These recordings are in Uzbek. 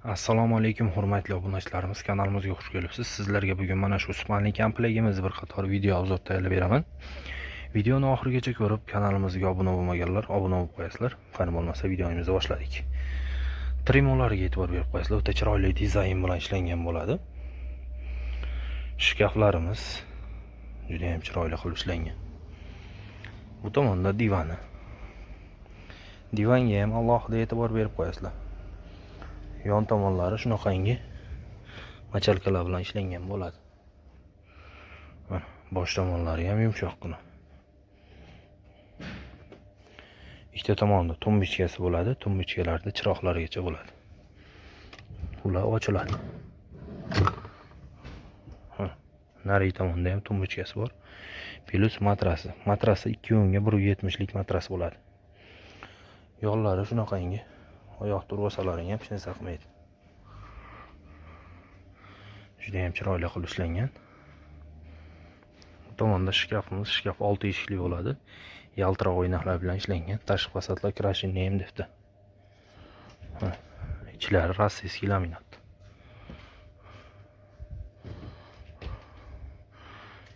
Assalomu alaykum hurmatli obunachilarimiz, kanalimizga xush kelibsiz. Sizlarga bugun mana shu Usmanli komplegimiz bir qator video obzor tayyorlab beraman. Videoni oxirigacha ko'rib, kanalimizga obuna bo'lmaganlar obuna bo'lib qo'yasizlar. Qani bo'lmasa videomizni boshladik. Trimolarga e'tibor berib qo'yasizlar. O'ta chiroyli dizayn bilan ishlangan bo'ladi. Shkaflarimiz juda ham chiroyli qilib ishlangan. Bu tomonda divani. Divanga ham alohida e'tibor berib qo'yasizlar. Yon tomonlari shunaqangi machalkalar bilan ishlangan bo'ladi. Bosh tomonlari ham yumshoqqina. Ikkita tomonda tumbichkasi bo'ladi. Tumbichkalarda chiroqlargacha bo'ladi. Ular ochiladi. Nari tomonda ham tumbichkasi bor. Plus matrasi. Matrasi 2 o'nga 170 lik matras bo'ladi. Yo'llari shunaqangi. Oyoq turvasalaring ham hech narsa qilmaydi. Juda ham chiroyli qilib ishlangan. Bu tomonda shkafimiz, shkaf 6 eshikli bo'ladi. Yaltiroq o'ynoqlar bilan ishlangan. Tashqi fasadlar krashinni ham debdi. Ichlari rossiyskiy laminat.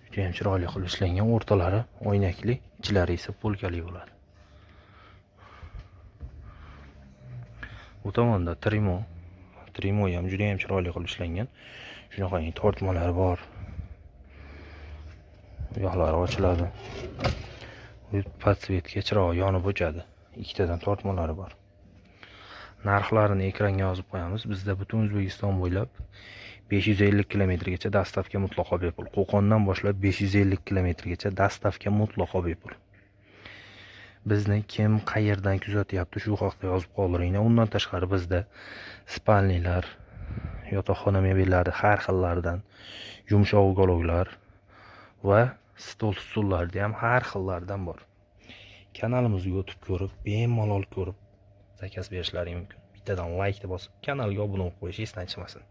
Juda ham chiroyli qilib ishlangan. O'rtalari o'ynakli, ichlari esa polkali bo'ladi. Bu tomonda trimo ham juda ham chiroyli qilib ishlangan. Shunaqangi tortmalar bor. Yoqlari ochiladi. Bu podsvetka chirog'i yonib o'chadi. Ikkitadan tortmalari bor. Narxlarini ekranga yozib qo'yamiz. Bizda butun O'zbekiston bo'ylab 550 kilometrgacha dastavka mutlaqo bepul. Qo'qondan boshlab 550 kilometrgacha dastavka mutlaqo bepul. Bizni kim qayerdan kuzatyapti shu haqda yozib qoldiringlar. Undan tashqari bizda spalnilar, yotoqxona mebellari har xillaridan, yumshoq uголoklar va stol stullarda ham har xillaridan bor. Kanalimizga o'tib ko'rib, bemalol ko'rib zakaz berishlaring mumkin. Bittadan like bosib, kanalga obuna bo'lib qo'yish esdan chiqmasin.